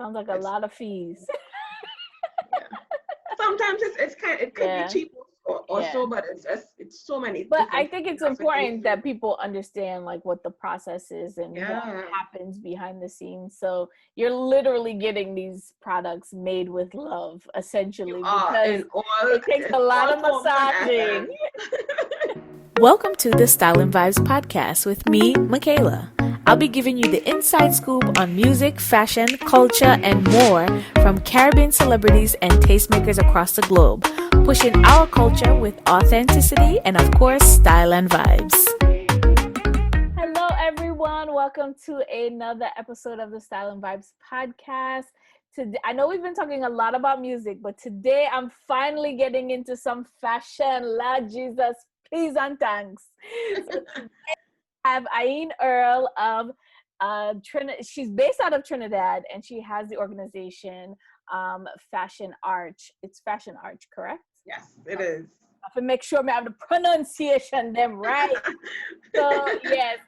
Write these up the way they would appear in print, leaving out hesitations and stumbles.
Sounds like a lot of fees. Yeah. Sometimes it could be Yeah. cheap or Yeah. so, but it's so many But I different think things it's you have to go important through. that people understand like what the process is and what Yeah. happens behind the scenes. So you're literally getting these products made with love, You essentially, are because it takes a lot all of forms and massaging. essence. Welcome to the Style and Vibes podcast with me, Michaela. I'll be giving you the inside scoop on music, fashion, culture, and more from Caribbean celebrities and tastemakers across the globe, pushing our culture with authenticity and, of course, style and vibes. Hello, everyone. Welcome to another episode of the Style and Vibes podcast. Today, I know we've been talking a lot about music, but today I'm finally getting into some fashion. Lord Jesus, please and thanks. So today I have Ain Earle of Trinidad. She's based out of Trinidad, and she has the organization Fashion Arch. It's Fashion Arch, correct? Yes, it is. I have to make sure I have the pronunciation them right. So yes.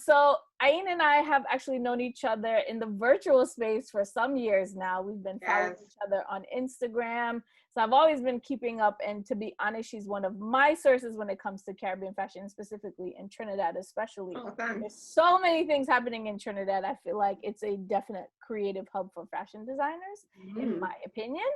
So Ain and I have actually known each other in the virtual space for some years now. We've been following Yes. each other on Instagram. So I've always been keeping up, and to be honest, she's one of my sources when it comes to Caribbean fashion, specifically in Trinidad, especially. Oh, thanks. There's so many things happening in Trinidad. I feel like it's a definite creative hub for fashion designers, in my opinion.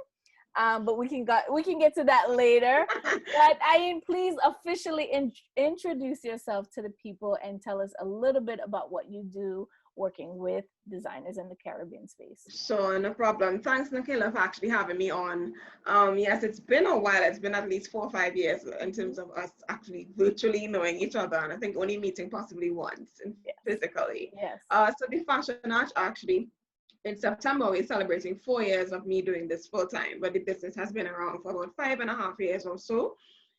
But we can get to that later. But Ain, please officially introduce yourself to the people and tell us a little bit about what you do working with designers in the Caribbean space. Sure, no problem. Thanks, Nikila, for actually having me on. Yes, it's been a while. It's been at least 4 or 5 years in terms of us actually virtually knowing each other, and I think only meeting possibly once physically. Yes. So the Fashion Arch actually, in September, we're celebrating 4 years of me doing this full time, but the business has been around for about 5.5 years or so.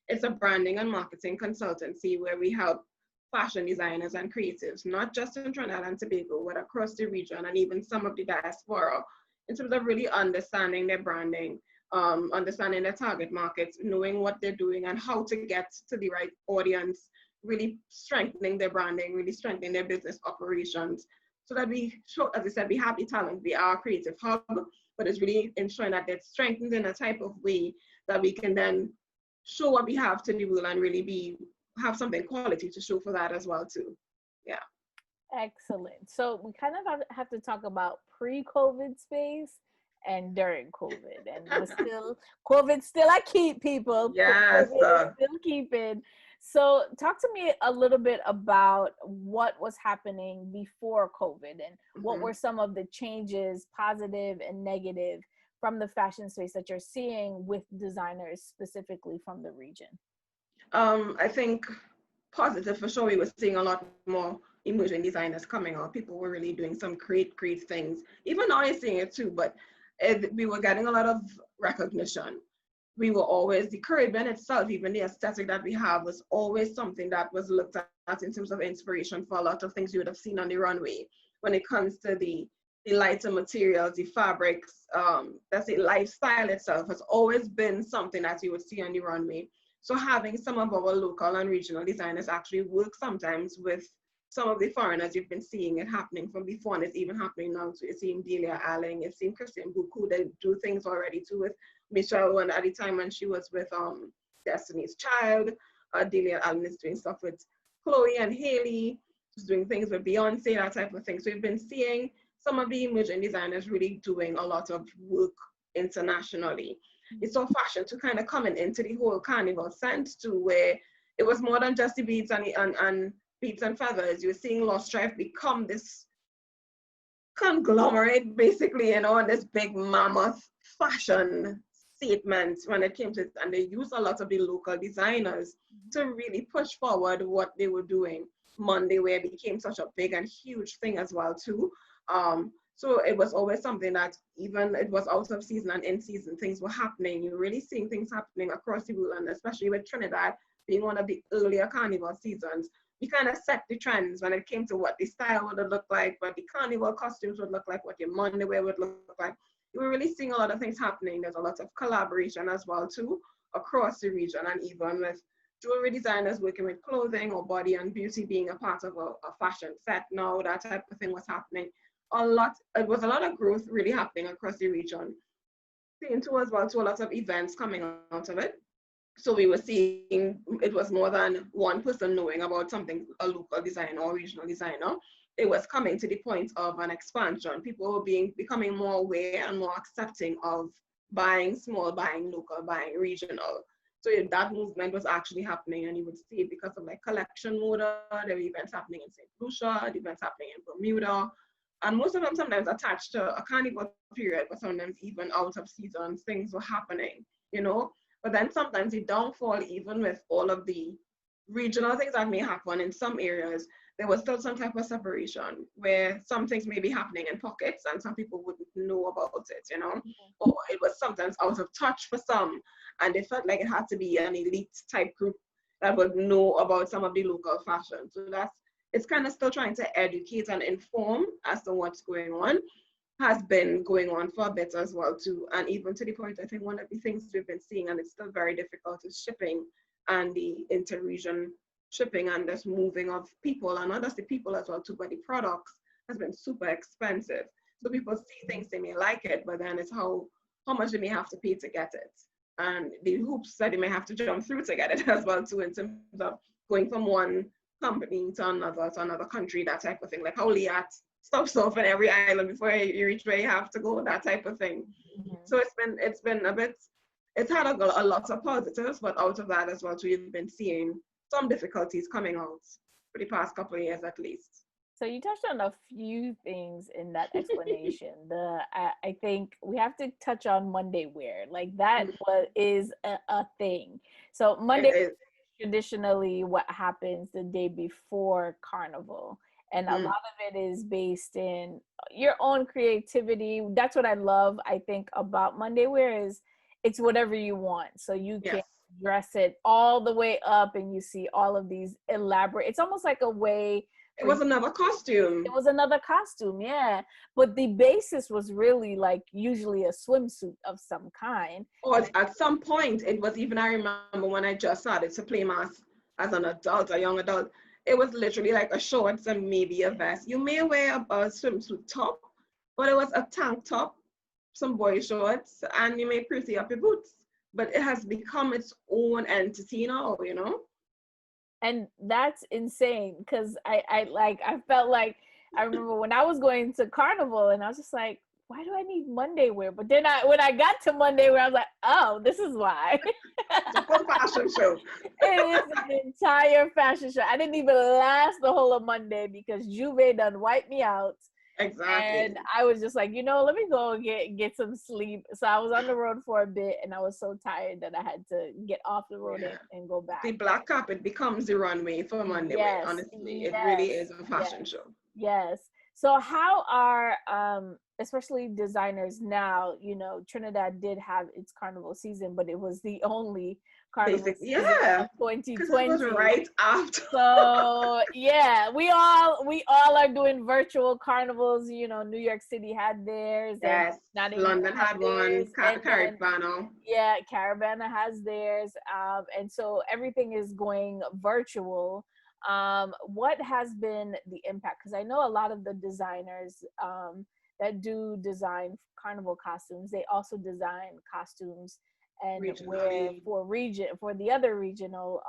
It's a branding and marketing consultancy where we help fashion designers and creatives, not just in Trinidad and Tobago, but across the region and even some of the diaspora, in terms of really understanding their branding, understanding their target markets, knowing what they're doing and how to get to the right audience, really strengthening their branding, really strengthening their business operations, so that we show, as I said, we have the talent, we are a creative hub, but it's really ensuring that it's strengthened in a type of way that we can then show what we have to the world and really have something quality to show for that as well too. Yeah. Excellent. So we kind of have to talk about pre-COVID space and during COVID, and we're still COVID still I keep people. Yes. COVID is still keeping. So talk to me a little bit about what was happening before COVID and what were some of the changes, positive and negative, from the fashion space that you're seeing with designers specifically from the region. I think positive for sure. We were seeing a lot more emerging designers coming out. People were really doing some great things. Even now you're seeing it too, but we were getting a lot of recognition. We were always, the Caribbean itself, even the aesthetic that we have was always something that was looked at in terms of inspiration for a lot of things you would have seen on the runway. When it comes to the lighter materials, the fabrics, that's the lifestyle itself has always been something that you would see on the runway. So having some of our local and regional designers actually work sometimes with some of the foreigners, you've been seeing it happening from before, and it's even happening now. So you're seeing Delia Allen, you've seen Christian Buku, they do things already too with Michelle, and at the time when she was with Destiny's Child, Delia Allen is doing stuff with Chloe and Haley, she's doing things with Beyonce, that type of thing. So we've been seeing some of the emerging designers really doing a lot of work internationally. It's so fashion to kind of coming into the whole carnival sense too, where it was more than just the beads and beads and feathers. You're seeing Lost Strife become this conglomerate, basically, and this big mammoth fashion statement when it came to it. And they used a lot of the local designers to really push forward what they were doing. Monday Wear became such a big and huge thing as well too. So it was always something that even it was out of season and in season, things were happening. You're really seeing things happening across the world, and especially with Trinidad being one of the earlier carnival seasons. We kind of set the trends when it came to what the style would look like, what the carnival costumes would look like, what your Monday Wear would look like. You were really seeing a lot of things happening. There's a lot of collaboration as well too across the region, and even with jewelry designers working with clothing or body and beauty being a part of a fashion set now, that type of thing was happening. it was a lot of growth really happening across the region. Seeing too as well, to a lot of events coming out of it. So we were seeing it was more than one person knowing about something, a local designer or regional designer. It was coming to the point of an expansion. People were becoming more aware and more accepting of buying small, buying local, buying regional. So that movement was actually happening, and you would see it because of like collection moda. There were events happening in St. Lucia, events happening in Bermuda, and most of them sometimes attached to a carnival period, but sometimes even out of seasons, things were happening, you know. But then sometimes the downfall, even with all of the regional things that may happen in some areas, there was still some type of separation where some things may be happening in pockets and some people wouldn't know about it, you know, or it was sometimes out of touch for some, and they felt like it had to be an elite type group that would know about some of the local fashion. So it's kind of still trying to educate and inform as to what's going on, has been going on for a bit as well too. And even to the point, I think one of the things we've been seeing, and it's still very difficult, is shipping and the inter-region shipping and this moving of people, and not just the people as well too, but the products has been super expensive. So people see things, they may like it, but then it's how much they may have to pay to get it. And the hoops that they may have to jump through to get it as well too, in terms of going from one company to another country, that type of thing. Like how Liat stops off in every island before you reach where you have to go, that type of thing. So it's been a bit, it's had a lot of positives, but out of that as well too, you've been seeing some difficulties coming out for the past couple of years at least. So you touched on a few things in that explanation. I think we have to touch on Monday wear. Like that is a thing. So Monday is traditionally what happens the day before Carnival. And a lot of it is based in your own creativity. That's what I love, I think, about Monday wear is it's whatever you want. So you can dress it all the way up and you see all of these elaborate, it's almost like a way. It was another costume. It was another costume, yeah. But the basis was really like usually a swimsuit of some kind. Or at some point, it was even, I remember when I just started to play mass as an adult, a young adult, it was literally like a shorts and maybe a vest. You may wear a swimsuit top, but it was a tank top, some boy shorts, and you may pretty up your boots. But it has become its own entity now, you know? And that's insane because I felt like I remember when I was going to Carnival and I was just like, why do I need Monday wear? But then when I got to Monday wear, I was like, oh, this is why. It's a full fashion show. It is an entire fashion show. I didn't even last the whole of Monday because Juve done wiped me out. Exactly. And I was just like, let me go and get some sleep. So I was on the road for a bit and I was so tired that I had to get off the road and go back. The black carpet becomes the runway for Monday wear, honestly. It really is a fashion show. Yes. So how are, especially designers now, Trinidad did have its carnival season, but it was the only carnival season of 2020. It was right after. So yeah, we all are doing virtual carnivals. New York City had theirs. Yes. London had one. Carnival. Yeah, Caravana has theirs. And so everything is going virtual. What has been the impact? Because I know a lot of the designers that do design carnival costumes, they also design costumes and wear for the other regional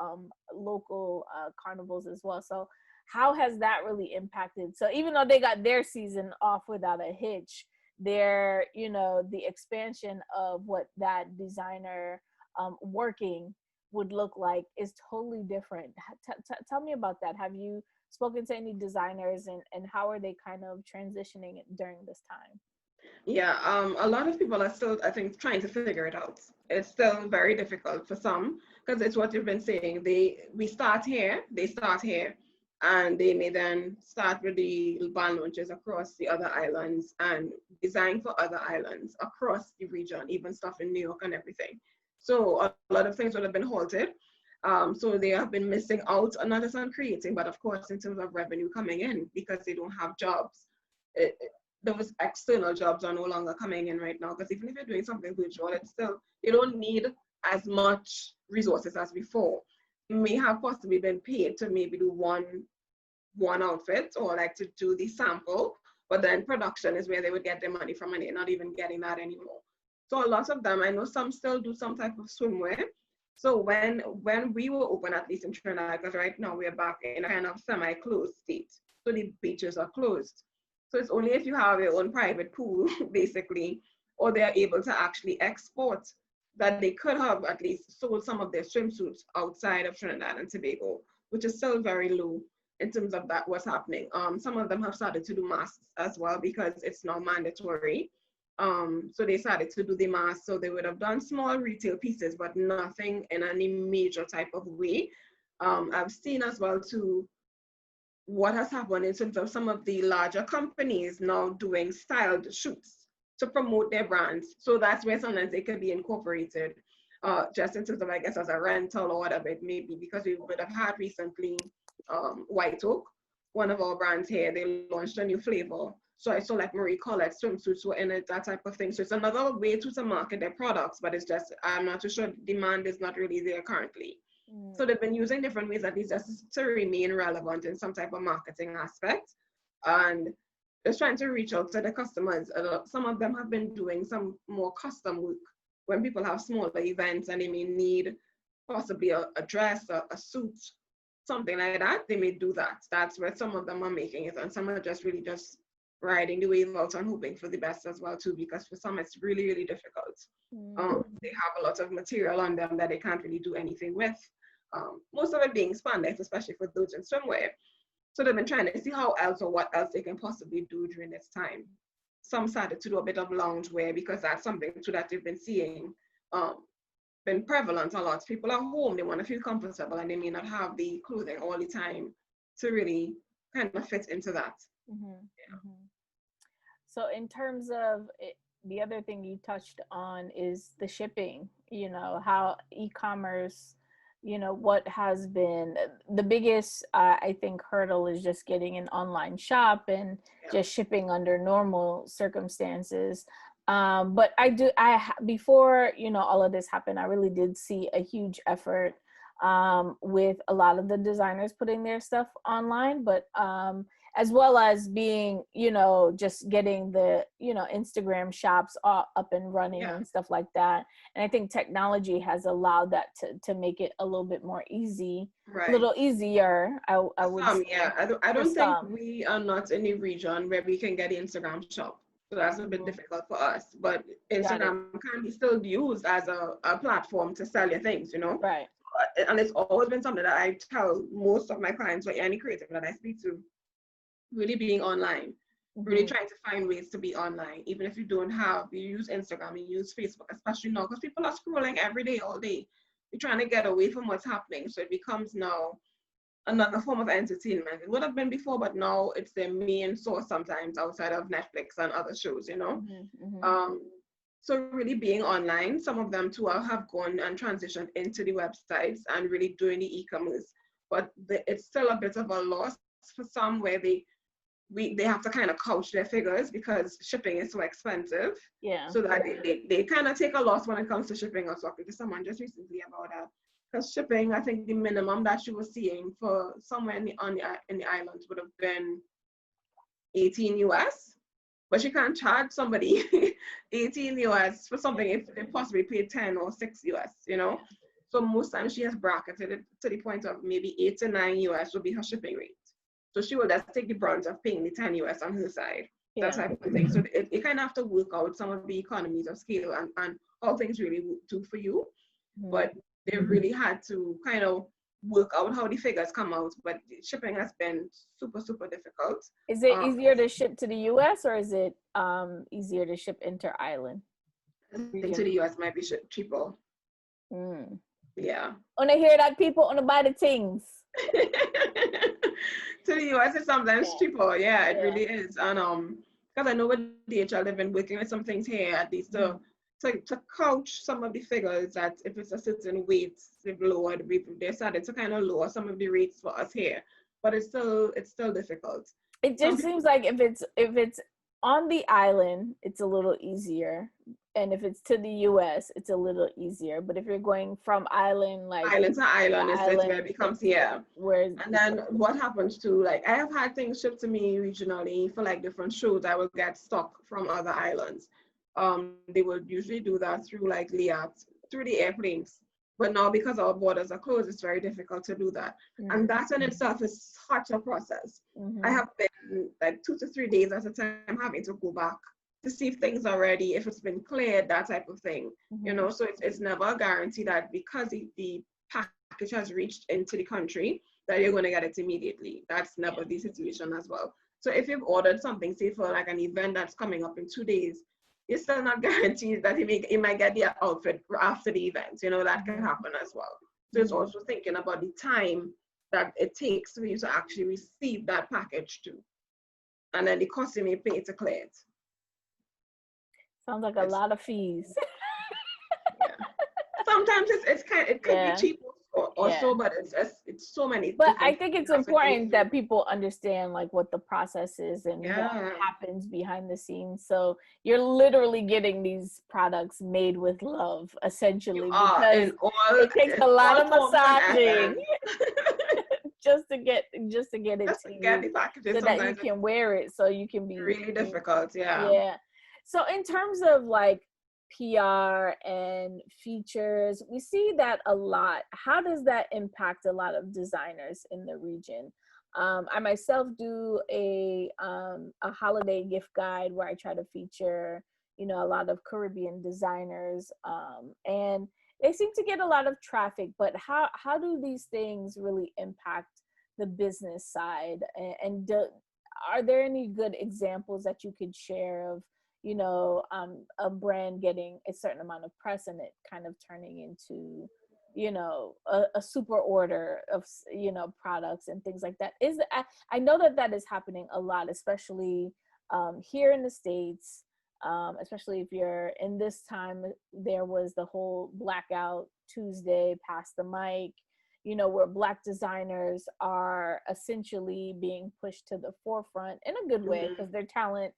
local carnivals as well. So how has that really impacted? So even though they got their season off without a hitch, their the expansion of what that designer working would look like is totally different. Tell me about that. Have you spoken to any designers and how are they kind of transitioning it during this time? Yeah, a lot of people are still, I think, trying to figure it out. It's still very difficult for some because it's what you've been saying. We start here, they start here, and they may then start with the band launches across the other islands and design for other islands across the region, even stuff in New York and everything. So a lot of things would have been halted. So they have been missing out, not just on creating, but of course in terms of revenue coming in because they don't have jobs. Those external jobs are no longer coming in right now because even if you're doing something virtual, it's still, you don't need as much resources as before. You may have possibly been paid to maybe do one outfit or like to do the sample, but then production is where they would get their money from, and they're not even getting that anymore. So a lot of them, I know some still do some type of swimwear. So when we were open, at least in Trinidad, because right now we're back in a kind of semi-closed state, so the beaches are closed. So it's only if you have your own private pool, basically, or they're able to actually export, that they could have at least sold some of their swimsuits outside of Trinidad and Tobago, which is still very low in terms of that what's happening. Some of them have started to do masks as well because it's now mandatory. So they started to do the masks. So they would have done small retail pieces, but nothing in any major type of way. I've seen as well too what has happened in terms of some of the larger companies now doing styled shoots to promote their brands. So that's where sometimes they could be incorporated, just in terms of, I guess, as a rental or whatever it may be, because we would have had recently White Oak, one of our brands here, they launched a new flavor. So I saw like Marie Colette swimsuits were in it, that type of thing. So it's another way to market their products, but it's just, I'm not too sure, demand is not really there currently. So they've been using different ways, at least just to remain relevant in some type of marketing aspect. And just trying to reach out to the customers. Some of them have been doing some more custom work when people have smaller events and they may need possibly a dress, a suit, something like that. They may do that. That's where some of them are making it, and some are just really just riding the wave out and hoping for the best as well too, because for some it's really, really difficult. They have a lot of material on them that they can't really do anything with. Most of it being spandex, especially for those in swimwear. So they've been trying to see how else or what else they can possibly do during this time. Some started to do a bit of loungewear because that's something too that they've been seeing been prevalent a lot. People are home, they want to feel comfortable, and they may not have the clothing all the time to really kind of fit into that. So in terms of it, the other thing you touched on is the shipping, how e-commerce, what has been the biggest, I think, hurdle is just getting an online shop and just shipping under normal circumstances. But before, all of this happened, I really did see a huge effort with a lot of the designers putting their stuff online, but as well as being, just getting the, Instagram shops up and running and stuff like that. And I think technology has allowed that to make it a little bit more easy, a little easier. I would say. I don't think we are not in a region where we can get the Instagram shop. So that's a bit difficult for us. But Instagram can be still used as a platform to sell your things, Right. And it's always been something that I tell most of my clients or any creative that I speak to, really being online, really trying to find ways to be online. Even if you use Instagram, you use Facebook, especially now, because people are scrolling every day, all day. You're trying to get away from what's happening. So it becomes now another form of entertainment. It would have been before, but now it's their main source sometimes outside of Netflix and other shows, So really being online, some of them too have gone and transitioned into the websites and really doing the e-commerce. But it's still a bit of a loss for some where they have to kind of couch their figures because shipping is so expensive. So that they kind of take a loss when it comes to shipping. I was talking to someone just recently about that. Because shipping, I think the minimum that she was seeing for somewhere in the islands would have been 18 US. But you can't charge somebody 18 US for something if they possibly paid 10 or 6 US, So most times she has bracketed it to the point of maybe 8 to 9 US would be her shipping rate. So she will just take the brunt of paying the 10 US on her side. That type of thing. So you kind of have to work out some of the economies of scale and how things really do for you. But they really had to kind of work out how the figures come out, but shipping has been super, super difficult. Is it easier to ship to the US or is it easier to ship inter-island? Into the US might be cheaper. Yeah. When I hear that, people want to buy the things. To the US it's sometimes cheaper. It really is. And because I know with DHL they've been working with some things here at least to couch some of the figures that if it's a certain weight, they've lowered. They started to kind of lower some of the rates for us here, but it's still difficult. It just seems like if it's on the island, it's a little easier, And if it's to the US, it's a little easier. But if you're going from island, like island to island, it's where it becomes, yeah. Where and then what happens to, like, I have had things shipped to me regionally for like different shows. I will get stock from other islands. They would usually do that through like LIAT, through the airplanes. But now because our borders are closed, it's very difficult to do that. And that in itself is such a process. I have been like 2 to 3 days at a time having to go back to see if things are ready, if it's been cleared, that type of thing. You know, so it's never a guarantee that because the package has reached into the country that you're going to get it immediately. That's never the situation as well. So if you've ordered something, say for like an event that's coming up in 2 days, you're still not guaranteed that you might get the outfit after the event. You know, that can happen as well. So it's also thinking about the time that it takes for you to actually receive that package too. And then the cost you may pay to clear it. Sounds like a lot of fees. Yeah. Sometimes it could be cheap also, but it's so many. But I think it's important that people understand like what the process is and what happens behind the scenes. So you're literally getting these products made with love, essentially, because it takes a lot of massaging just to get it to get the packages so that you can wear it, so you can be really difficult. Yeah. So in terms of like PR and features, we see that a lot. How does that impact a lot of designers in the region? I myself do a holiday gift guide where I try to feature, you know, a lot of Caribbean designers, and they seem to get a lot of traffic. But how do these things really impact the business side? And are there any good examples that you could share of, you know, a brand getting a certain amount of press and it kind of turning into, you know, a super order of, you know, products and things like that? I know that is happening a lot, especially here in the States, especially if you're in this time. There was the whole Blackout Tuesday, Pass the Mic, you know, where Black designers are essentially being pushed to the forefront in a good way because their talent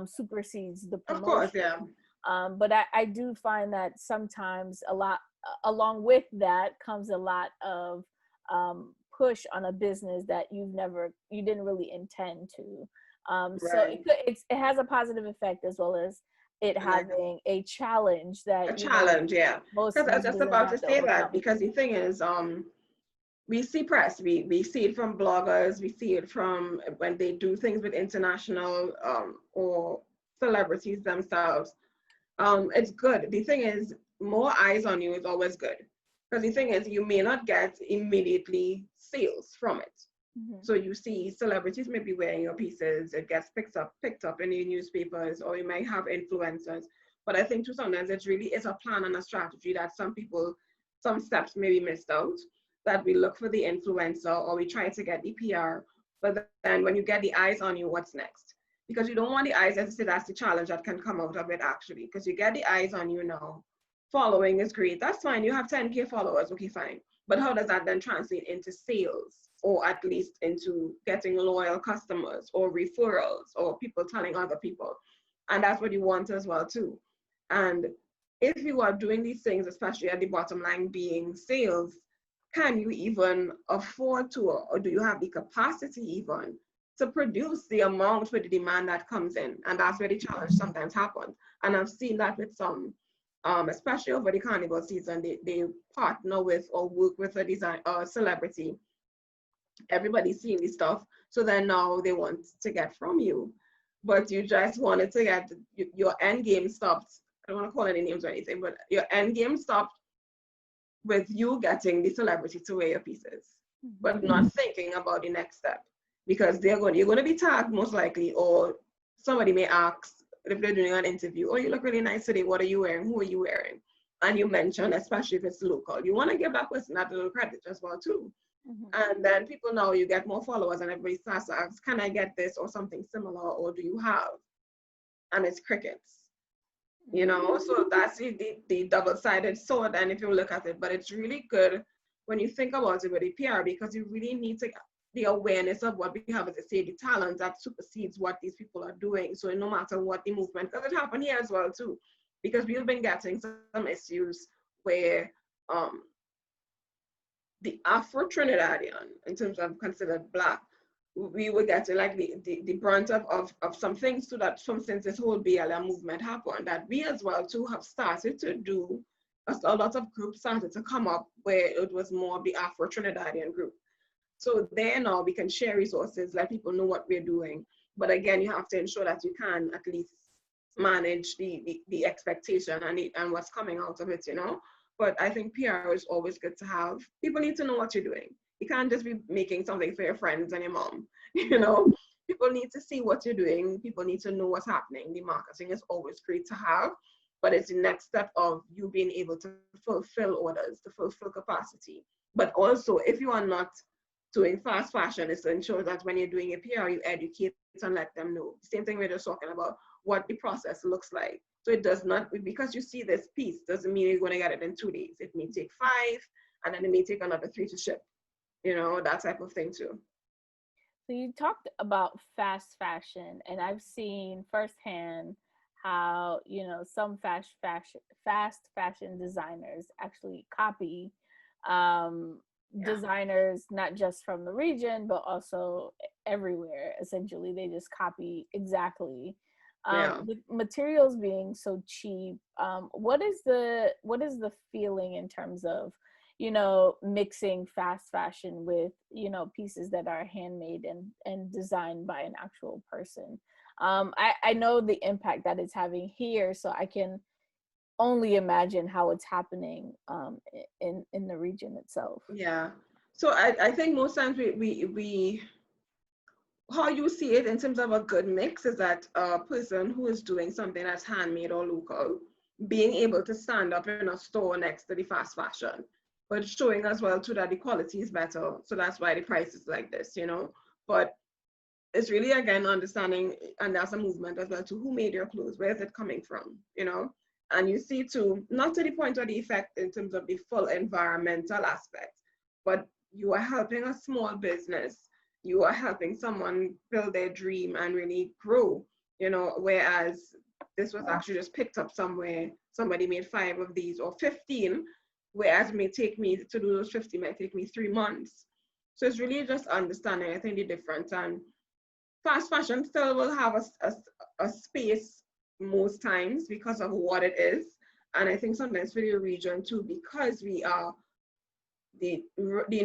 supersedes the promotion. Of course, yeah. But I do find that sometimes along with that comes a lot of push on a business that you didn't really intend to. So it has a positive effect as well as it having a challenge that yeah. Because I was just about to say that, because the thing is, we see press, we see it from bloggers, we see it from when they do things with international or celebrities themselves. It's good. The thing is, more eyes on you is always good. Because the thing is, you may not get immediately sales from it. So you see celebrities may be wearing your pieces, it gets picked up in the newspapers, or you might have influencers. But I think too, sometimes it really is a plan and a strategy that some steps may be missed out. That we look for the influencer or we try to get the PR, but then when you get the eyes on you, what's next? Because you don't want the eyes, as I said, that's the challenge that can come out of it actually, because you get the eyes on you now. Following is great, that's fine, you have 10K followers, okay, fine. But how does that then translate into sales, or at least into getting loyal customers or referrals or people telling other people? And that's what you want as well too. And if you are doing these things, especially at the bottom line being sales, can you even afford to, or do you have the capacity even to produce the amount for the demand that comes in? And that's where the challenge sometimes happens. And I've seen that with some, especially over the carnival season, they partner with or work with a celebrity. Everybody's seeing this stuff, so then now they want to get from you, but you just wanted to get your end game stopped. I don't want to call any names or anything, but your end game stopped with you getting the celebrity to wear your pieces, but not thinking about the next step, because you're going to be tagged most likely, or somebody may ask if they're doing an interview, oh, you look really nice today, what are you wearing, who are you wearing? And you mention, especially if it's local, you want to give that person that little credit as well too. And then people know you get more followers and everybody starts to ask, can I get this or something similar, or do you have? And it's crickets. You know, so that's the double-sided sword, and if you look at it, but it's really good when you think about it with the PR, because you really need to the awareness of what we have, as I say, the talent that supersedes what these people are doing. So no matter what the movement, because it happened here as well too. because we've been getting some issues where the Afro-Trinidadian, in terms of considered Black, we were getting like the brunt of some things, so that since this whole BLM movement happened, that we as well too have started to do, a lot of groups started to come up where it was more the Afro-Trinidadian group. So there now we can share resources, let people know what we're doing. But again, you have to ensure that you can at least manage the expectation and what's coming out of it, you know. But I think PR is always good to have. People need to know what you're doing. You can't just be making something for your friends and your mom, you know. People need to see what you're doing. People need to know what's happening. The marketing is always great to have, but it's the next step of you being able to fulfill orders, to fulfill capacity. But also, if you are not doing fast fashion, is to ensure that when you're doing a PR, you educate and let them know. Same thing we're just talking about, what the process looks like. So it does not, because you see this piece, doesn't mean you're going to get it in 2 days. It may take 5, and then it may take another 3 to ship, you know, that type of thing too. So you talked about fast fashion, and I've seen firsthand how, you know, some fast fashion designers actually copy designers, not just from the region, but also everywhere. Essentially, they just copy exactly. With materials being so cheap, what is the feeling in terms of, you know, mixing fast fashion with, you know, pieces that are handmade and designed by an actual person? I know the impact that it's having here, so I can only imagine how it's happening in the region itself. Yeah. So I think most times we how you see it in terms of a good mix is that a person who is doing something that's handmade or local, being able to stand up in a store next to the fast fashion, but showing as well too that the quality is better. So that's why the price is like this, you know. But it's really, again, understanding, and that's a movement as well, to who made your clothes, where is it coming from, you know. And you see too, not to the point of the effect in terms of the full environmental aspect, but you are helping a small business, you are helping someone build their dream and really grow, you know, whereas this was actually just picked up somewhere, somebody made 5 of these or 15, whereas it may take me to do those 50, might take me 3 months. So it's really just understanding, I think, the difference. And fast fashion still will have a space most times because of what it is. And I think sometimes for the region too, because we are the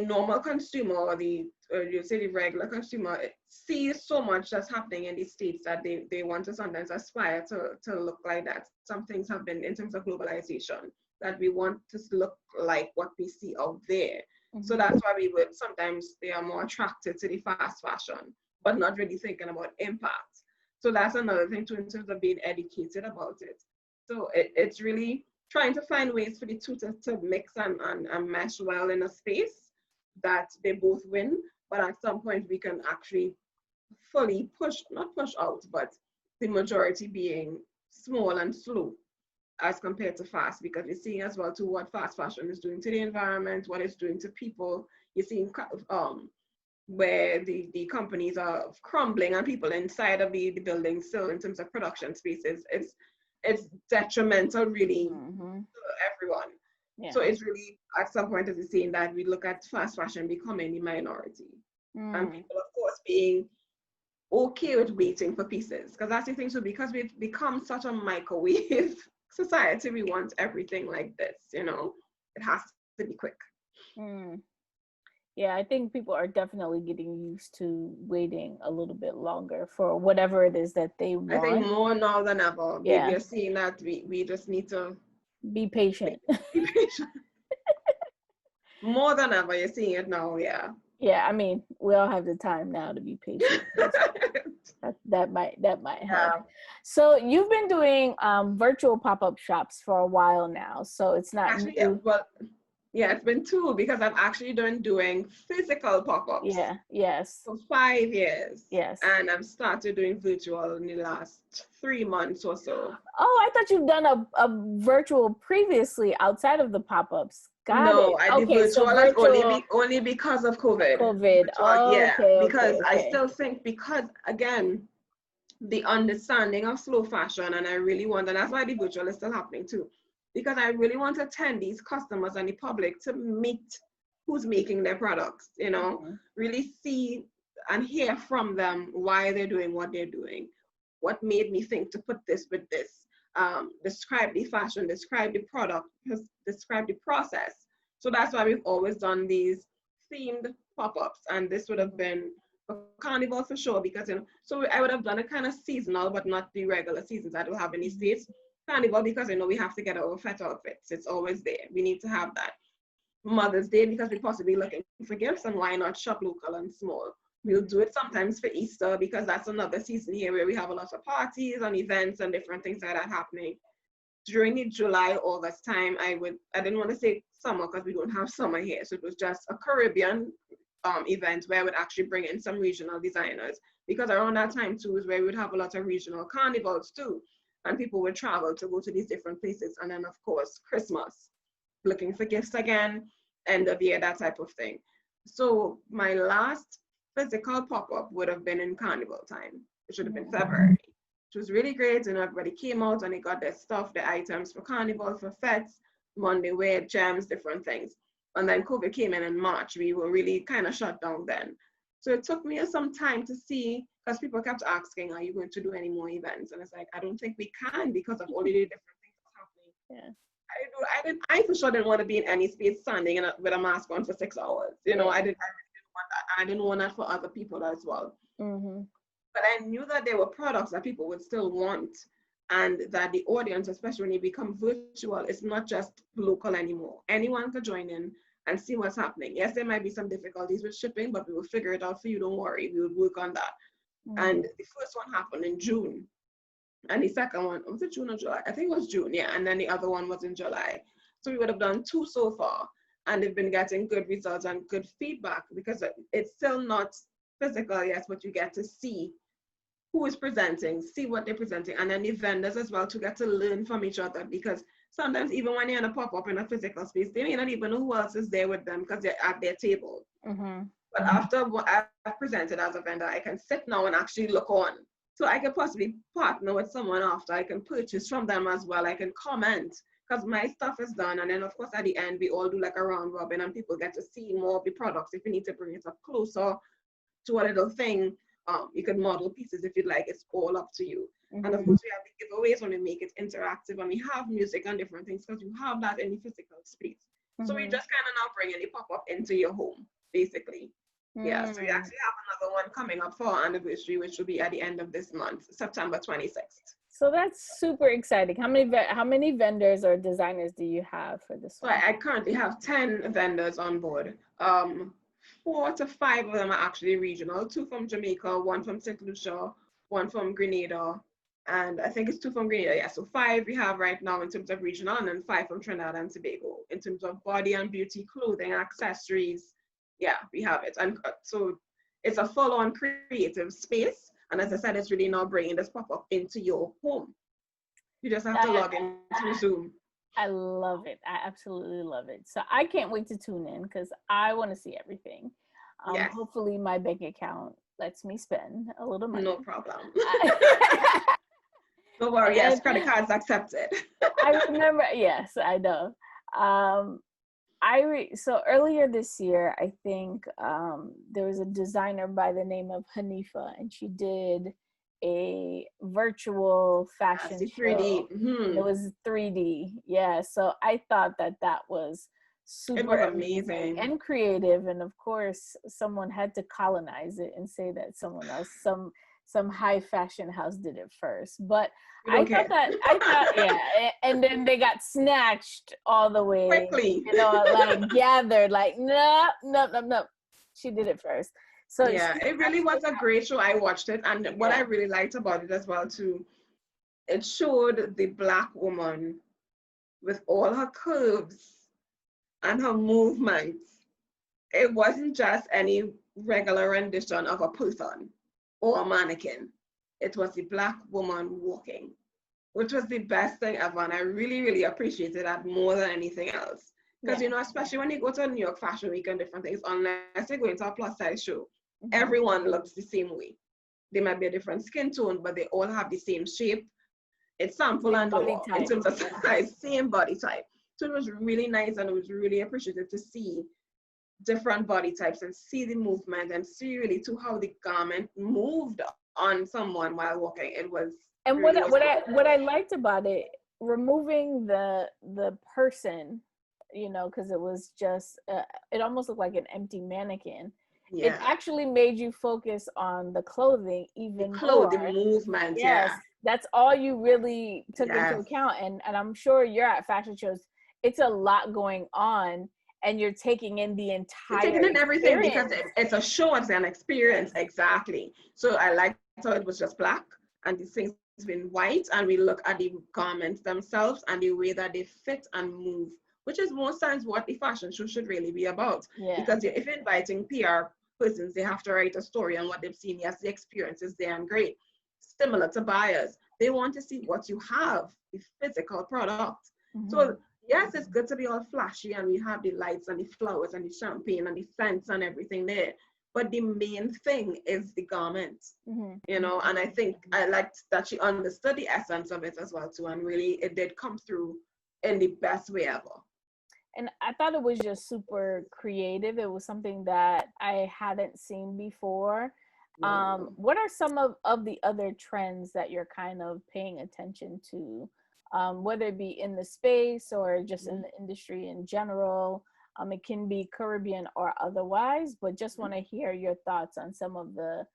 normal consumer, or you say the regular consumer, sees so much that's happening in the States that they want to sometimes aspire to look like that. Some things have been, in terms of globalization, that we want to look like what we see out there. Mm-hmm. So that's why sometimes they are more attracted to the fast fashion, but not really thinking about impact. So that's another thing too, in terms of being educated about it. So it's really trying to find ways for the two to mix and mesh well in a space that they both win, but at some point we can actually fully not push out, but the majority being small and slow as compared to fast, because you're seeing as well to what fast fashion is doing to the environment, what it's doing to people. You're seeing where the companies are crumbling and people inside of the building still, in terms of production spaces, it's detrimental really to everyone. Yeah. So it's really, at some point, as you're saying, that we look at fast fashion becoming the minority. And people, of course, being okay with waiting for pieces. Because that's the thing, so because we've become such a microwave society, we want everything like this, you know? It has to be quick. Yeah, I think people are definitely getting used to waiting a little bit longer for whatever it is that they want. I think more now than ever. Yeah. We're seeing that we just need to be patient. Be patient. More than ever, you're seeing it now, yeah. Yeah, I mean, we all have the time now to be patient. that might help. So you've been doing virtual pop-up shops for a while now, so it's not actually new. Yeah, it's been 2 because I've actually been doing physical pop-ups. Yeah, yes. For 5 years. Yes. And I've started doing virtual in the last 3 months or so. Oh, I thought you've done a virtual previously outside of the pop-ups. No, I did virtual only because of COVID. Virtual, because I still think, because again, the understanding of slow fashion, and I really want, and that's why the virtual is still happening too, because I really want attendees, customers, and the public to meet who's making their products, you know, really see and hear from them why they're doing what they're doing, what made me think to put this with this, describe the fashion, describe the product, describe the process. So that's why we've always done these themed pop-ups, and this would have been a carnival for sure, because, you know, so I would have done a kind of seasonal, but not the regular seasons that will have in these states. Carnival, because, you know, we have to get our fete outfits. It's always there. We need to have that. Mother's Day, because we're possibly looking for gifts, and why not shop local and small. We'll do it sometimes for Easter, because that's another season here where we have a lot of parties and events and different things like that happening. During the July, August time, I didn't want to say summer because we don't have summer here. So it was just a Caribbean event where I would actually bring in some regional designers, because around that time too is where we would have a lot of regional carnivals too. And people would travel to go to these different places. And then of course, Christmas, looking for gifts again, end of year, that type of thing. So my last physical pop-up would have been in carnival time. It should have been February. It was really great, and everybody came out and they got their stuff, their items for carnival, for fetes, Monday wear, gems, different things. And then COVID came in March. We were really kind of shut down then. So it took me some time to see, because people kept asking, are you going to do any more events? And it's like, I don't think we can, because of all the different things that's happening. Yeah. I for sure didn't want to be in any space standing with a mask on for 6 hours. You know, I really didn't want that. I didn't want that for other people as well. But I knew that there were products that people would still want, and that the audience, especially when you become virtual, is not just local anymore. Anyone could join in and see what's happening. Yes, there might be some difficulties with shipping, but we will figure it out for you. Don't worry, we will work on that. And the first one happened in June. And the second one, was it June or July? I think it was June, yeah. And then the other one was in July. So we would have done 2 so far. And they've been getting good results and good feedback, because it's still not physical, yes, but you get to see who is presenting, see what they're presenting, and then the vendors as well, to get to learn from each other, because sometimes even when you're in a pop-up in a physical space, they may not even know who else is there with them because they're at their table. But after what I've presented as a vendor, I can sit now and actually look on. So I can possibly partner with someone after, I can purchase from them as well, I can comment, because my stuff is done. And then of course at the end, we all do like a round robin, and people get to see more of the products. If you need to bring it up closer to a little thing, you can model pieces if you'd like. It's all up to you. And of course we have the giveaways when we make it interactive, and we have music and different things, because you have that in the physical space. So we just kind of now bring any pop-up into your home, basically. Yeah, so we actually have another one coming up for our anniversary, which will be at the end of this month, September 26th. So that's super exciting. How many vendors or designers do you have for this one? So I currently have 10 vendors on board. 4 to 5 of them are actually regional, 2 from Jamaica, 1 from St. Lucia, 1 from Grenada, and I think it's 2 from Grenada. Yeah, so 5 we have right now in terms of regional, and then 5 from Trinidad and Tobago in terms of body and beauty, clothing, accessories. Yeah, we have it. And so it's a full-on creative space, and as I said, it's really now bringing this pop-up into your home. You just have to log in to Zoom. I love it. I absolutely love it. So I can't wait to tune in, because I want to see everything. Yes. Hopefully my bank account lets me spend a little money. No problem. Don't worry. Yes, credit cards accepted. I remember. Yes, I know. So earlier this year, I think there was a designer by the name of Hanifa, and she did a virtual fashion show. 3D. It was 3D. Yeah. So I thought that was super amazing and creative. And of course, someone had to colonize it and say that someone else, some high fashion house did it first. But I thought, yeah. And then they got snatched all the way. Quickly. You know, like gathered, like, no. She did it first. So yeah, it really was a great show. I watched it, and what I really liked about it as well too, it showed the Black woman with all her curves and her movements. It wasn't just any regular rendition of a person or a mannequin. It was the Black woman walking, which was the best thing ever, and I really, really appreciated that more than anything else. Because you know, especially when you go to New York Fashion Week and different things, unless you're going to a plus size show, everyone looks the same way. they might be a different skin tone, but they all have the same shape. It's sample Same and body lower type. in terms of size, same body type. So it was really nice, and it was really appreciative to see different body types and see the movement and see really too how the garment moved on someone while walking. It was And really was what I liked about it, removing the person, you know, because it was just it almost looked like an empty mannequin. It yeah. actually made you focus on the clothing even The more. movement, Yes, yeah. that's all you really took into Yes. account. And I'm sure you're at fashion shows. It's a lot going on, and you're taking in the entire You're taking in everything because experience. it's a show, it's an experience. Exactly. So I liked how it was just black and these things been white, and we look at the garments themselves and the way that they fit and move, which is most times what the fashion show should really be about. Yeah. Because if you're inviting PR persons, they have to write a story on what they've seen. Yes, the experience is there and great. Similar to buyers, they want to see what you have, the physical product. Mm-hmm. So yes, it's good to be all flashy and we have the lights and the flowers and the champagne and the scents and everything there. But the main thing is the garments, Mm-hmm. you know, and I think I liked that she understood the essence of it as well too. And really it did come through in the best way ever. And I thought it was just super creative. It was something that I hadn't seen before. What are some of the other trends that you're kind of paying attention to, whether it be in the space or just in the industry in general? It can be Caribbean or otherwise, but just want to hear your thoughts on some of the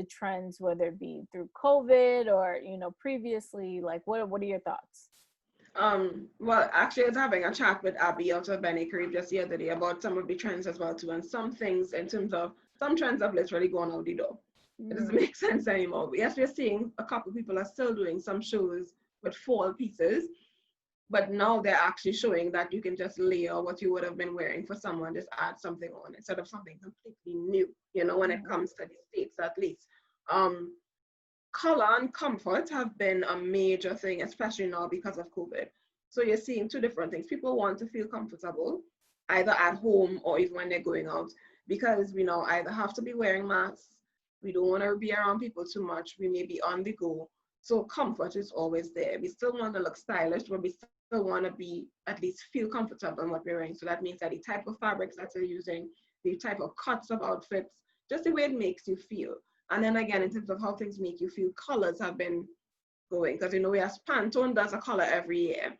trends, whether it be through COVID or, you know, previously. Like, what are your thoughts? Well, actually, I was having a chat with Abby out of Benny Carib just the other day about some of the trends as well too, and some things in terms of some trends have literally gone out the door. It doesn't make sense anymore. Yes, we're seeing a couple of people are still doing some shows with fall pieces, but now they're actually showing that you can just layer what you would have been wearing for someone, just add something on instead of something completely new, you know, when it comes to the States at least. Color and comfort have been a major thing, especially now because of COVID. So you're seeing two different things. People want to feel comfortable, either at home or even when they're going out, because we now either have to be wearing masks, we don't want to be around people too much, we may be on the go. So comfort is always there. We still want to look stylish, but we still want to be at least feel comfortable in what we're wearing. So that means that the type of fabrics that you're using, the type of cuts of outfits, just the way it makes you feel. And then again, in terms of how things make you feel, colors have been going. Because, you know, we have Pantone does a color every year.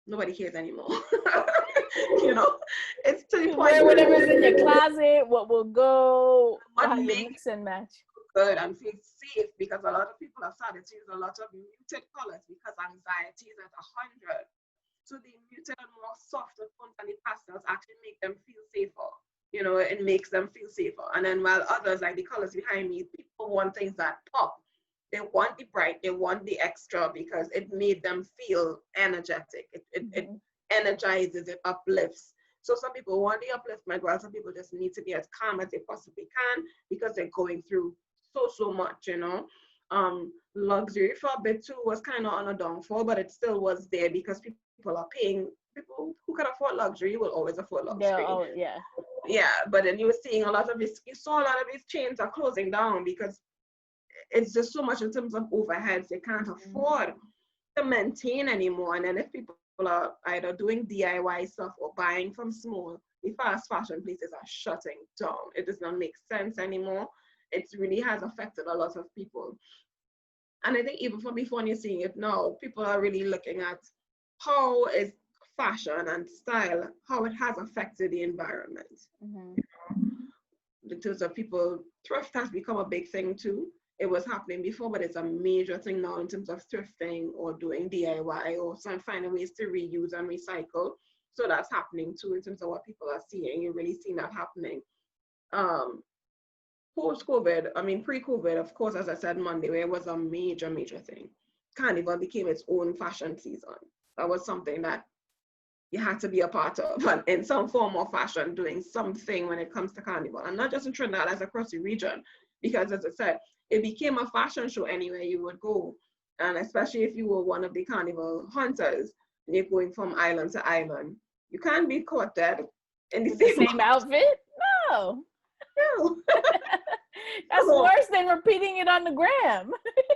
Nobody cares anymore. You know, it's to the point. Wear whatever's in your closet, what will go, how you makes mix and match. Good and feel safe, because a lot of people have started to use a lot of muted colors because anxiety is at 100. So the muted and more softer tones and the pastels actually make them feel safer. You know, it makes them feel safer. And then while others, like the colors behind me, people want things that pop. They want the bright, they want the extra because it made them feel energetic. It energizes, it uplifts. So some people want the upliftment, while some people just need to be as calm as they possibly can because they're going through so much, you know. Luxury for a bit too was kind of on a downfall, but it still was there because people are paying. People who can afford luxury will always afford luxury. Yeah, but then you were seeing a lot of this, you saw a lot of these chains are closing down because it's just so much in terms of overheads they can't afford to maintain anymore. And then if people are either doing DIY stuff or buying from small, the fast fashion places are shutting down. It does not make sense anymore. It really has affected a lot of people. And I think even for before you're seeing it now, people are really looking at how is fashion and style, how it has affected the environment. In terms of people, thrift has become a big thing too. It was happening before, but it's a major thing now in terms of thrifting or doing DIY or finding ways to reuse and recycle. So that's happening too in terms of what people are seeing. You're really seeing that happening. Post-COVID, I mean, pre-COVID, of course, as I said, Monday, where it was a major thing. Carnival became its own fashion season. That was something that you had to be a part of, and in some form of fashion, doing something when it comes to Carnival. And not just in Trinidad, as across the region, because as I said, it became a fashion show anywhere you would go. And especially if you were one of the Carnival hunters, and you're going from island to island, you can't be caught dead in the same outfit. No. That's worse than repeating it on the gram.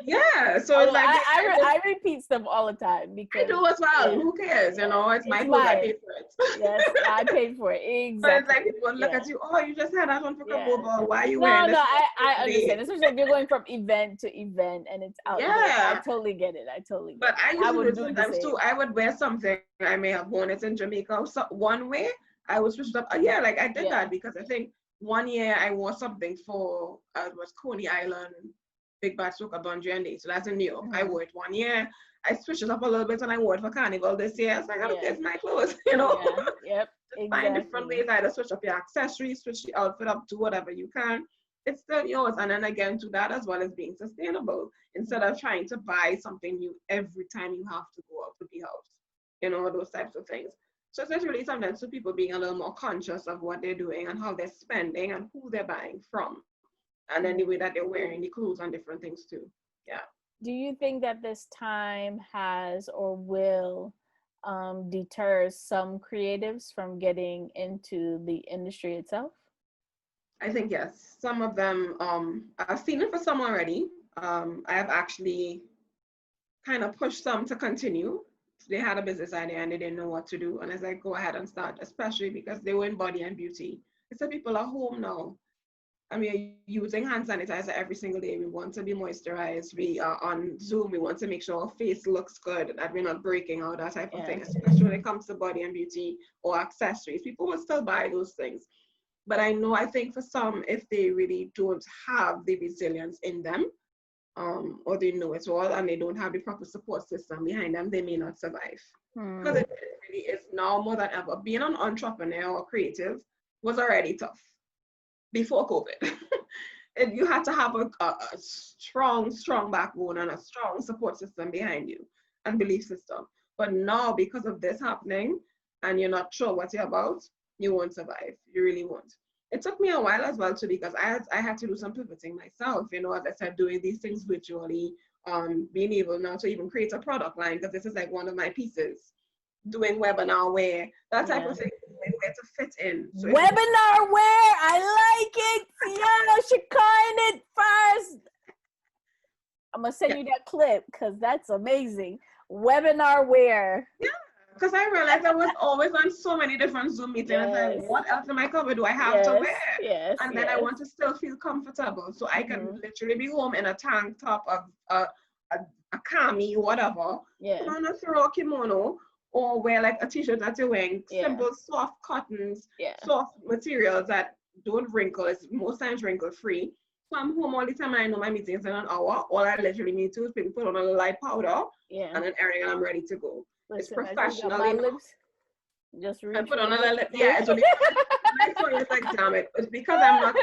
Yeah, so it's like I repeat stuff all the time because I do as well. Who cares? You know, it's my clothes. I pay for it. Yes, I paid for it. Exactly. But it's like people look at you. Oh, you just had that one for Kaboba. Why are you wearing this? No, I understand. Especially if you're going from event to event and it's out there. I totally get it. But I used to do sometimes too. I would wear something I may have worn it in Jamaica. So one way I would switch it up. Yeah, like I did that because I think one year I wore something for it was Coney Island, Big Bad Soca Bundry and Day. So that's in New York. I wore it one year. I switched it up a little bit and I wore it for Carnival this year. It's like, I don't care, it's my clothes, you know. Yep. Just find different ways, either switch up your accessories, switch the outfit up, do whatever you can. It's still yours. And then again, to that as well as being sustainable, instead of trying to buy something new every time you have to go out to the house, you know, those types of things. So it's really sometimes to people being a little more conscious of what they're doing and how they're spending and who they're buying from. And then the way that they're wearing the clothes and different things too. Yeah. Do you think that this time has or will deter some creatives from getting into the industry itself? I think yes. Some of them, I've seen it for some already. I have actually kind of pushed some to continue. They had a business idea and they didn't know what to do. And I was like, go ahead and start, especially because they were in body and beauty. It's that people are home now. I mean, using hand sanitizer every single day. We want to be moisturized. We are on Zoom. We want to make sure our face looks good, that we're not breaking out, that type of thing, especially when it comes to body and beauty or accessories. People will still buy those things. But I think for some, if they really don't have the resilience in them, or they know it all and they don't have the proper support system behind them, they may not survive. Because it really is now more than ever. Being an entrepreneur or creative was already tough before COVID. You had to have a strong backbone and a strong support system behind you and belief system. But now, because of this happening and you're not sure what you're about, you won't survive. You really won't. It took me a while as well too, because I had to do some pivoting myself, you know, as I said, doing these things virtually, being able now to even create a product line, because this is like one of my pieces, doing webinar wear, that type of thing, where to fit in. So webinar wear, I like it. Yeah, she coined it first. I'm gonna send you that clip because that's amazing. Webinar wear. Yeah, because I realized I was always on so many different Zoom meetings. Like, what else in my cover do I have to wear? And then I want to still feel comfortable, so I can literally be home in a tank top of a kami, whatever. Put on a throw kimono, or wear like a t-shirt that you're wearing, simple soft cottons, soft materials that don't wrinkle. It's most times wrinkle free. So I'm home all the time and I know my meeting's in an hour. All I literally need to is maybe put on a little light powder and then everything, and I'm ready to go. Listen, it's professional. Just reach. I put on a little lip. Yeah, it's only my phone is like, damn it. It's because I'm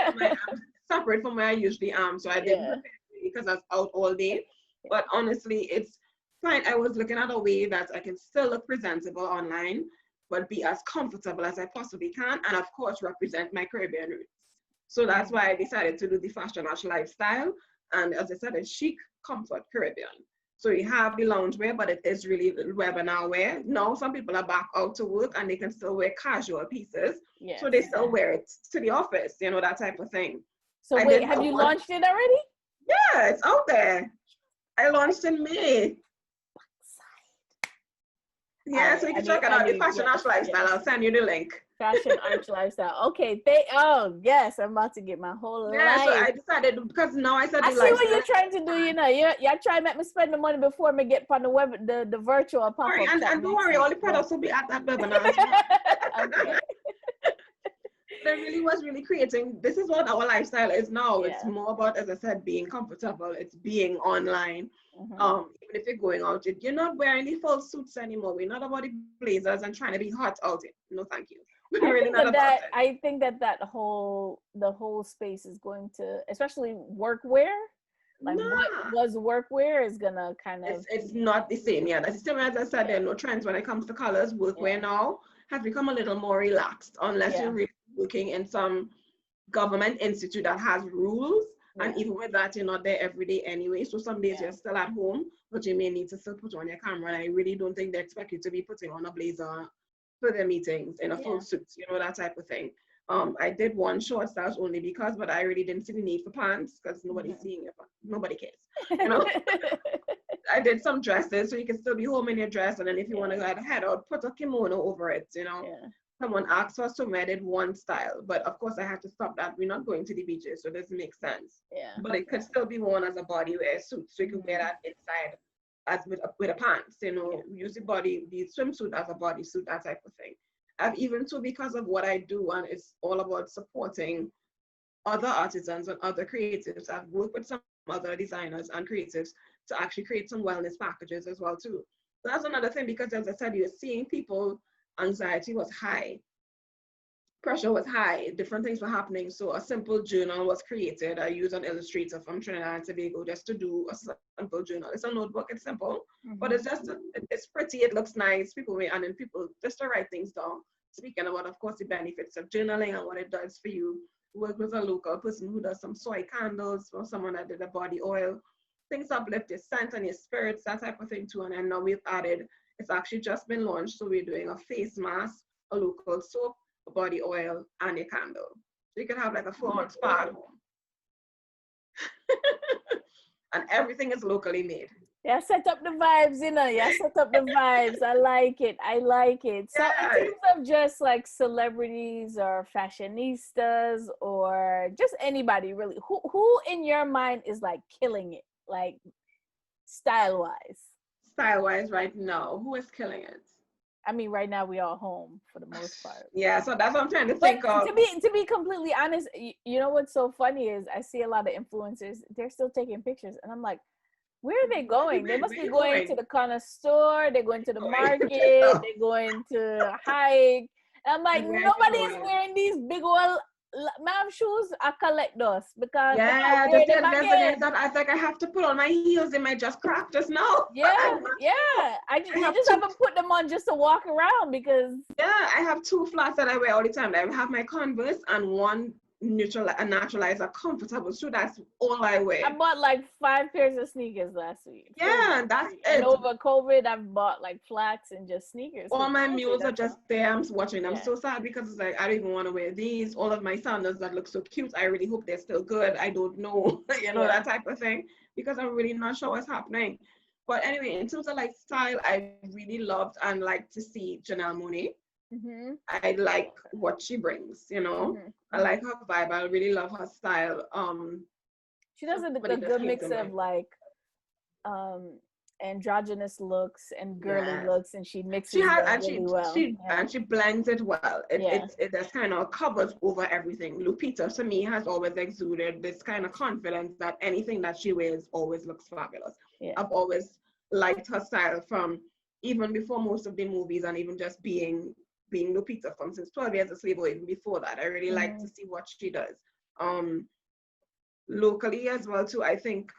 separate from where I usually am. So I didn't prepare because I was out all day. But honestly, it's fine. I was looking at a way that I can still look presentable online, but be as comfortable as I possibly can, and of course represent my Caribbean roots. So that's why I decided to do the fashion lifestyle, and as I said, it's chic, comfort, Caribbean. So you have the loungewear, but it is really webinar wear. Now some people are back out to work and they can still wear casual pieces, so they still wear it to the office, you know, that type of thing. So wait, have you launched it already? Yeah, it's out there. I launched in May. Yeah, so you can check it out. The Fashion Lifestyle. I'll send you the link. Fashion Arch Lifestyle. Okay. Oh, yes. I'm about to get my whole life. So I decided, because now I said I see what you're trying to do. You know, you're trying to make me spend the money before me get on the web, the virtual pop-up. And don't worry, all the products will be at that webinar as well. Okay. There really was creating, this is what our lifestyle is now. It's more about, as I said, being comfortable. It's being online. Even if you're going out, you're not wearing the full suits anymore. We're not about the blazers and trying to be hot out there. No, thank you. I think that the whole space is going to, especially workwear. Like what was workwear is gonna kind of. It's not the same. Yeah, that's the same as I said. There are no trends when it comes to colors. Workwear now has become a little more relaxed, unless you're really working in some government institute that has rules. And even with that, you're not there every day anyway. So some days you're still at home, but you may need to still put on your camera. And I really don't think they expect you to be putting on a blazer for their meetings in a full suit, you know, that type of thing. I did one short styles only because, but I really didn't see the need for pants because nobody's seeing it. Nobody cares, you know. I did some dresses, so you can still be home in your dress, and then if you want to go ahead out, put a kimono over it, you know. Yeah. Someone asked for some, I did one style, but of course I had to stop that. We're not going to the beaches, so it doesn't make sense. Yeah. But it could still be worn as a body wear suit, so you can wear that inside as with a pants, you know, use the swimsuit as a bodysuit, that type of thing. I've even too, because of what I do, and it's all about supporting other artisans and other creatives. I've worked with some other designers and creatives to actually create some wellness packages as well too. So that's another thing, because as I said, you're seeing people, anxiety was high, pressure was high, different things were happening. So a simple journal was created. I use an illustrator from Trinidad and Tobago just to do a simple journal. It's a notebook, it's simple, but it's just, it's pretty, it looks nice. People may, and then people just to write things down. Speaking about, of course, the benefits of journaling and what it does for you. Work with a local person who does some soy candles, or someone that did a body oil. Things uplift your scent and your spirits, that type of thing too. And then now we've added, it's actually just been launched, so we're doing a face mask, a local soap, a body oil, and a candle. So you can have like a full-on spa at home. And everything is locally made. Yeah, set up the vibes, you know. Yeah, set up the vibes. I like it. I like it. So Yeah. in terms of just like celebrities or fashionistas or just anybody really, who in your mind is like killing it, like style-wise? Style-wise right now, who is killing it? I mean, right now we all home for the most part. Yeah, so that's what I'm trying to But think of. to be completely honest, you know what's so funny is I see a lot of influencers, they're still taking pictures, and I'm like, where are they going? They must be going to the corner store, they're going to the market, they're going to hike. And I'm like, nobody's wearing these big old ma'am shoes. I collect those because yeah, the thing is that I think I have to put on my heels. They might just crack just now. Yeah. I just haven't put them on just to walk around because. Yeah, I have two flats that I wear all the time. I have my Converse and one naturalizer comfortable shoe. That's all I wear. I bought like 5 pairs of sneakers last week. Yeah, that's it. And over COVID, I've bought like flats and just sneakers. All my mules are just there. I'm watching. I'm so sad because it's like I don't even want to wear these. All of my sandals that look so cute, I really hope they're still good. I don't know, you know, that type of thing, because I'm really not sure what's happening. But anyway, in terms of like style, I really loved and like to see Janelle Monáe. I like what she brings, you know. I like her vibe. I really love her style. She does a good mix of like androgynous looks and girly looks, and she mixes really well. And she blends it well. It just kind of covers over everything. Lupita to me has always exuded this kind of confidence that anything that she wears always looks fabulous. I've always liked her style from even before most of the movies, and even just being Lupita from since 12 Years a Slave, or even before that. I really like to see what she does. Locally as well too, I think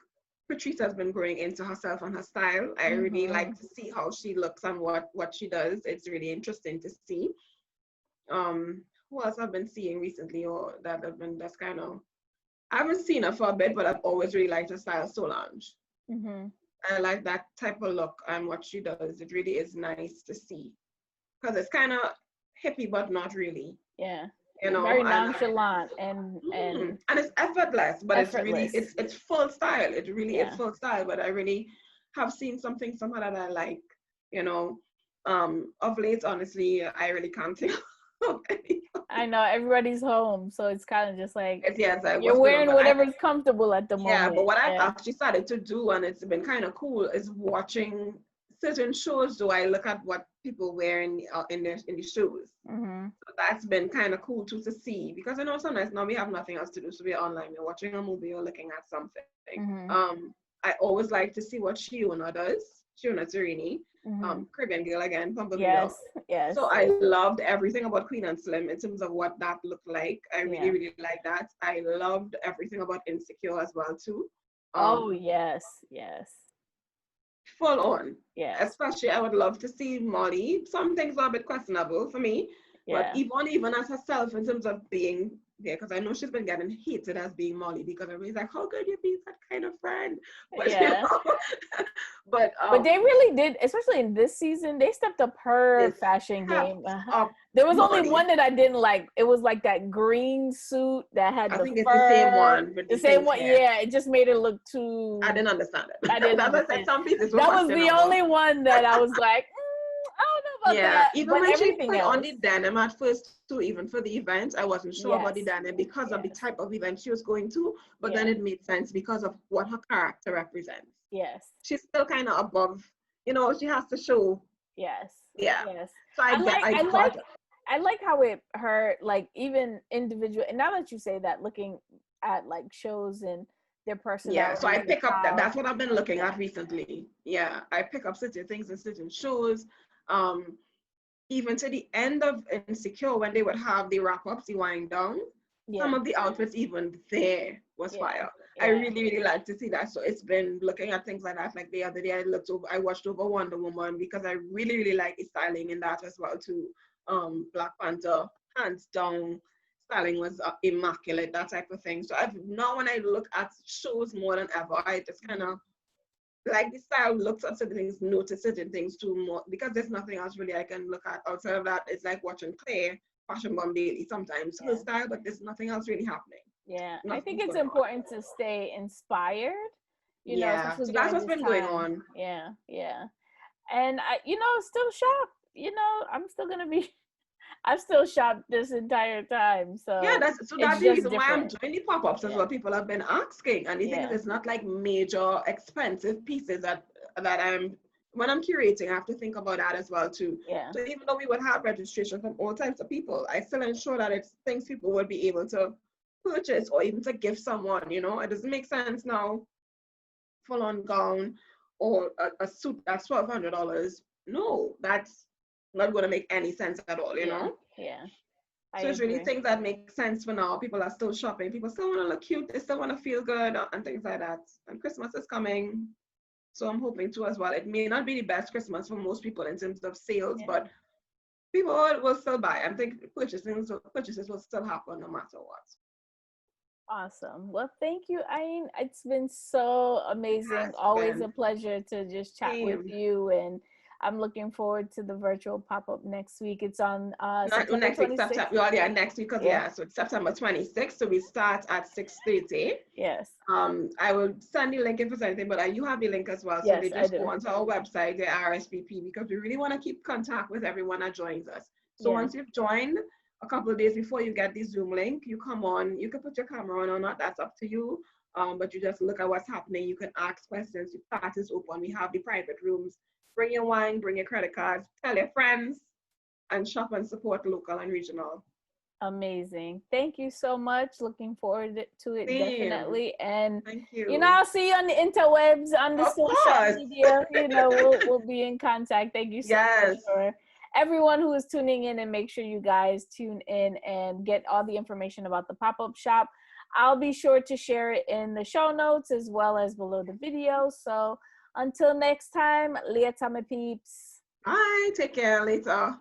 Patrice has been growing into herself and her style. I really like to see how she looks and what she does. It's really interesting to see. Who else I've been seeing recently, or that have been that's kind of, I haven't seen her for a bit, but I've always really liked her style. Solange. I like that type of look and what she does. It really is nice to see, because it's kind of hippie, but not really. Yeah. You know, very nonchalant and it's effortless, but it's really it's full style. It really is full style. But I really have seen something somehow that I like. You know, of late, honestly, I really can't think of any. I know everybody's home, so it's kind of just like like, you're wearing whatever's comfortable at the moment. Yeah, but what I've actually started to do, and it's been kind of cool, is watching certain shows. Do I look at what people wear in the shows? So that's been kind of cool too to see, because I know sometimes now we have nothing else to do, so we're online, we're watching a movie or looking at something. I always like to see what Shiona does. Shiona Turini, Caribbean girl again, yes. So I loved everything about Queen and Slim in terms of what that looked like. I really like that. I loved everything about Insecure as well too. Yes. Full on. Yeah. Especially, I would love to see Molly. Some things are a bit questionable for me, but even as herself, in terms of being Yeah, because I know she's been getting hated as being Molly because everybody's like, how could you be that kind of friend? But Yeah. but But they really did, especially in this season, they stepped up her this fashion game. up There was only Molly. one that I didn't like. It was like that green suit that had I the think it's the same fur. one with The the same pink one, hair. yeah. It just made it look too. I didn't understand it. I didn't That's why I said understand. some pieces were That was the questionable. only one that I was like, I don't know about Yeah, that. even But when she everything put on else, the denim at first too, even for the event, I wasn't sure about the yes, denim because of the yes, type of event she was going to, but then yeah, it made sense because of what her character represents. yes, She's still kind of above, she has to show, yes, yeah. yes. So I like, I I like, got, I like how her like even individual. And now that you say that, looking at like shows and their yeah. So I personalities and pick up that. how, That's what I've been looking yeah, at recently. Yeah, I pick up certain things in certain shows. Um, Even to the end of Insecure when they would have the wrap-ups, the wind down, some yeah, of the outfits even there was yeah, fire. I yeah, really, really like to see that. So it's been looking at things like that. Like the other day I watched over Wonder Woman because I really, really like the styling in that as well too. Black Panther, hands down, styling was immaculate, that type of thing. So now when I look at shows more than ever, I just kind of like the style looks at certain things, notice certain things too more because there's nothing else really I can look at outside of that. It's like watching Claire Fashion Bomb daily sometimes her yeah. style, but there's nothing else really happening. Yeah, I think Nothing's it's going on. important to stay inspired, Yeah, especially so that's during what's this been going time. on. Yeah, yeah. And still shop. I'm still gonna be. I've still shopped this entire time, Yeah, so that's it's the just reason why I'm different. doing the pop-ups as Yeah, well. People have been asking, and the thing is, yeah, it's not like major expensive pieces that I'm when I'm curating. I have to think about that as well too. yeah, So even though we would have registration from all types of people, I still ensure that it's things people would be able to purchase or even to give someone. It doesn't make sense now. Full-on gown or a suit that's $1,200. No, that's not going to make any sense at all. yeah, yeah. I So it's really agree. things that make sense for now. People are still shopping. People still want to look cute. They still want to feel good and things like that. And Christmas is coming. So I'm hoping too as well. It may not be the best Christmas for most people in terms of sales, Yeah. but people will still buy. I think purchases will still happen no matter what. Awesome. Well, thank you, Ain. It's been so It amazing. has Always a been. pleasure to just chat with Same. you. And I'm looking forward to the virtual pop-up next week. It's on Not September next week, 26th. September. Well, yeah, next week, because Yeah. yeah, so it's September 26th. So we start at 6:30. Yes. I will send the link if it's anything, but you have the link as well. So Yes, they I just go do. onto our website, the RSVP, because we really want to keep contact with everyone that joins us. So Yeah. once you've joined, a couple of days before you get the Zoom link, you come on, you can put your camera on or not, that's up to you. But you just look at what's happening. You can ask questions. The chat is open. We have the private rooms. Bring your wine, bring your credit cards, tell your friends, and shop and support local and regional. Amazing. Thank you so much. Looking forward to it Same. definitely. And Thank you. I'll see you on the interwebs, on the Of social course. media. We'll be in contact. Thank you so much Yes. for everyone who is tuning in, and make sure you guys tune in and get all the information about the pop-up shop. I'll be sure to share it in the show notes as well as below the video. So until next time, Leah Tama peeps. Bye. Take care later.